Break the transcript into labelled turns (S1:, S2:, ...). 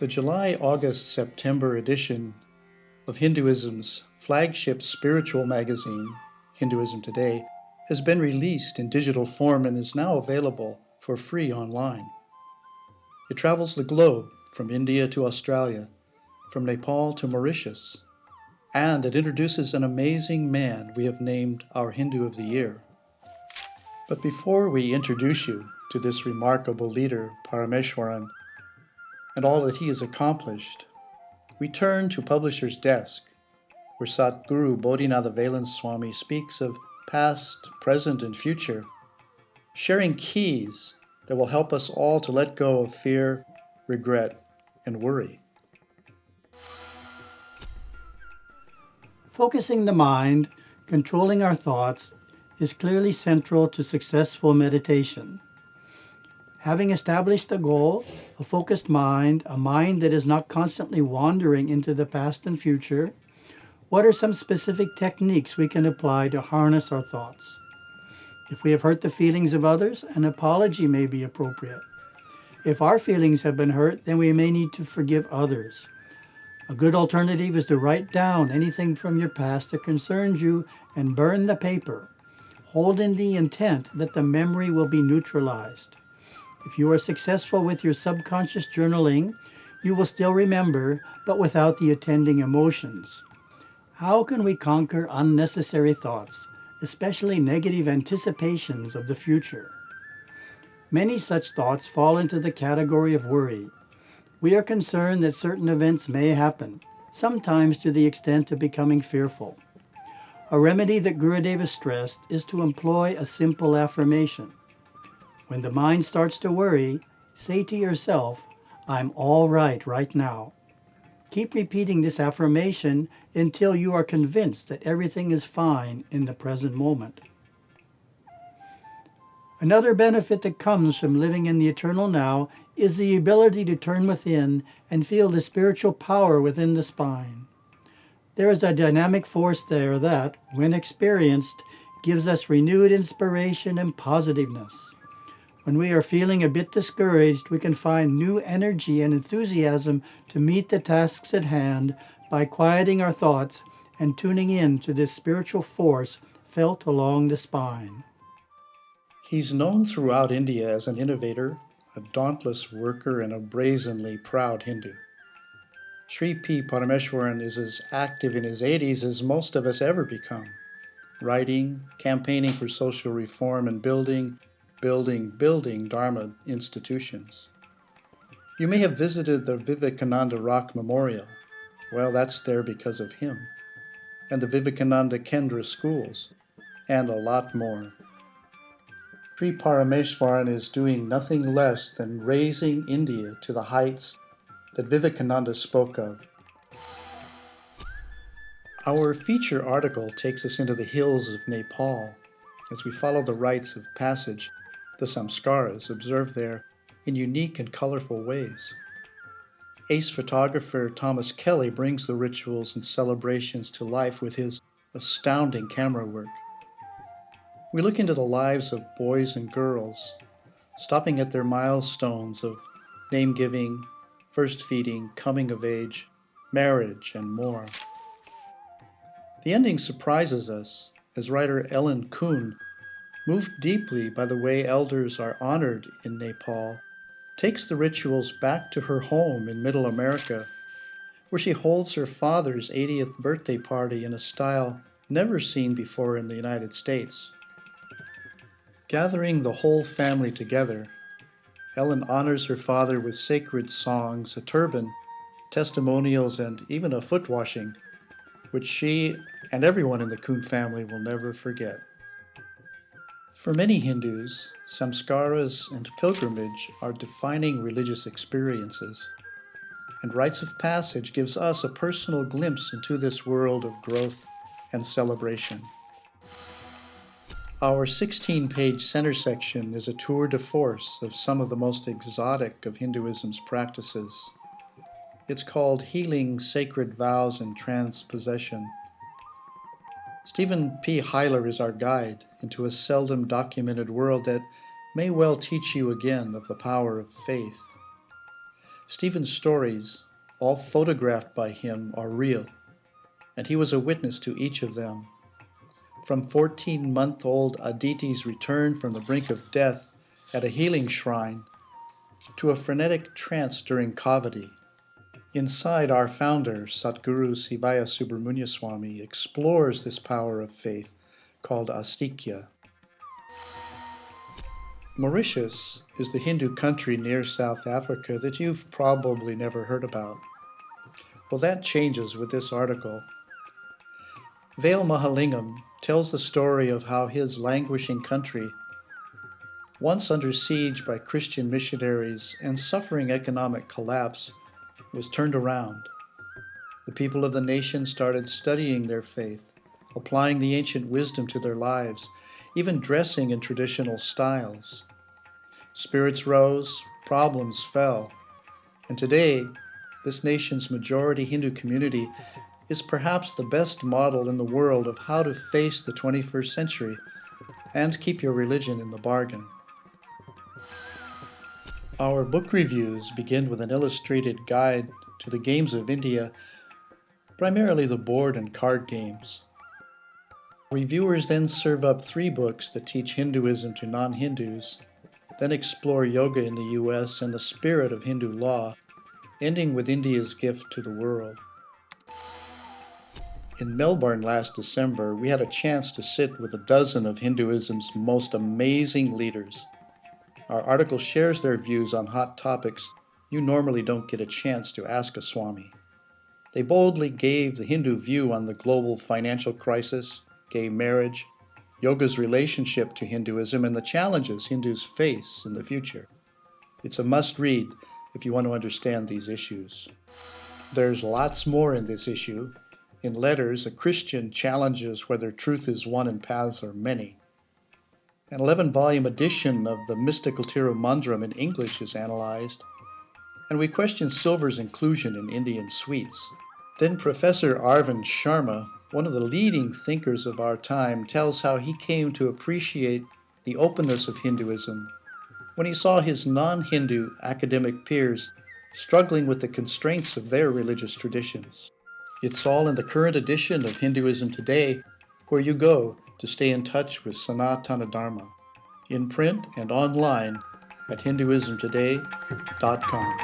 S1: The July, August, September edition of Hinduism's flagship spiritual magazine, Hinduism Today, has been released in digital form and is now available for free online. It travels the globe from India to Australia, from Nepal to Mauritius, and it introduces an amazing man we have named our Hindu of the Year. But before we introduce you to this remarkable leader, Parameshwaran, and all that he has accomplished, we turn to Publisher's Desk, where Satguru Bodhinatha Velan Swami speaks of past, present, and future, sharing keys that will help us all to let go of fear, regret, and worry.
S2: Focusing the mind, controlling our thoughts, is clearly central to successful meditation. Having established the goal, a focused mind, a mind that is not constantly wandering into the past and future, what are some specific techniques we can apply to harness our thoughts? If we have hurt the feelings of others, an apology may be appropriate. If our feelings have been hurt, then we may need to forgive others. A good alternative is to write down anything from your past that concerns you and burn the paper, holding the intent that the memory will be neutralized. If you are successful with your subconscious journaling, you will still remember, but without the attending emotions. How can we conquer unnecessary thoughts, especially negative anticipations of the future? Many such thoughts fall into the category of worry. We are concerned that certain events may happen, sometimes to the extent of becoming fearful. A remedy that Gurudeva stressed is to employ a simple affirmation. When the mind starts to worry, say to yourself, "I'm all right now." Keep repeating this affirmation until you are convinced that everything is fine in the present moment. Another benefit that comes from living in the eternal now is the ability to turn within and feel the spiritual power within the spine. There is a dynamic force there that, when experienced, gives us renewed inspiration and positiveness. When we are feeling a bit discouraged, we can find new energy and enthusiasm to meet the tasks at hand by quieting our thoughts and tuning in to this spiritual force felt along the spine.
S1: He's known throughout India as an innovator, a dauntless worker, and a brazenly proud Hindu. Sri P. Parameshwaran is as active in his 80s as most of us ever become, writing, campaigning for social reform, and building Dharma institutions. You may have visited the Vivekananda Rock Memorial. Well, that's there because of him. And the Vivekananda Kendra schools, and a lot more. Sri Parameshwaran is doing nothing less than raising India to the heights that Vivekananda spoke of. Our feature article takes us into the hills of Nepal as we follow the rites of passage, the samskaras, observed there in unique and colorful ways. Ace photographer Thomas Kelly brings the rituals and celebrations to life with his astounding camera work. We look into the lives of boys and girls, stopping at their milestones of name-giving, first feeding, coming of age, marriage, and more. The ending surprises us as writer Ellen Kuhn, moved deeply by the way elders are honored in Nepal, takes the rituals back to her home in Middle America, where she holds her father's 80th birthday party in a style never seen before in the United States. Gathering the whole family together, Ellen honors her father with sacred songs, a turban, testimonials, and even a foot washing, which she and everyone in the Kuhn family will never forget. For many Hindus, samskaras and pilgrimage are defining religious experiences, and rites of passage gives us a personal glimpse into this world of growth and celebration. Our 16-page center section is a tour de force of some of the most exotic of Hinduism's practices. It's called Healing Sacred Vows and Transpossession. Stephen P. Heiler is our guide into a seldom documented world that may well teach you again of the power of faith. Stephen's stories, all photographed by him, are real, and he was a witness to each of them. From 14-month-old Aditi's return from the brink of death at a healing shrine to a frenetic trance during Kavadi. Inside, our founder, Satguru Sivaya Subramanya Swami, explores this power of faith called Astikya. Mauritius is the Hindu country near South Africa that you've probably never heard about. Well, that changes with this article. Vail Mahalingam tells the story of how his languishing country, once under siege by Christian missionaries and suffering economic collapse, was turned around. The people of the nation started studying their faith, applying the ancient wisdom to their lives, even dressing in traditional styles. Spirits rose, problems fell, and today, this nation's majority Hindu community is perhaps the best model in the world of how to face the 21st century and keep your religion in the bargain. Our book reviews begin with an illustrated guide to the games of India, primarily the board and card games. Reviewers then serve up 3 books that teach Hinduism to non-Hindus, then explore yoga in the US and the spirit of Hindu law, ending with India's gift to the world. In Melbourne last December, we had a chance to sit with a dozen of Hinduism's most amazing leaders. Our article shares their views on hot topics you normally don't get a chance to ask a Swami. They boldly gave the Hindu view on the global financial crisis, gay marriage, yoga's relationship to Hinduism, and the challenges Hindus face in the future. It's a must-read if you want to understand these issues. There's lots more in this issue. In Letters, a Christian challenges whether truth is one and paths are many. An 11-volume edition of the Mystical Tirumandram in English is analyzed, and we question silver's inclusion in Indian sweets. Then Professor Arvind Sharma, one of the leading thinkers of our time, tells how he came to appreciate the openness of Hinduism when he saw his non-Hindu academic peers struggling with the constraints of their religious traditions. It's all in the current edition of Hinduism Today, where you go to stay in touch with Sanatana Dharma, in print and online at hinduismtoday.com.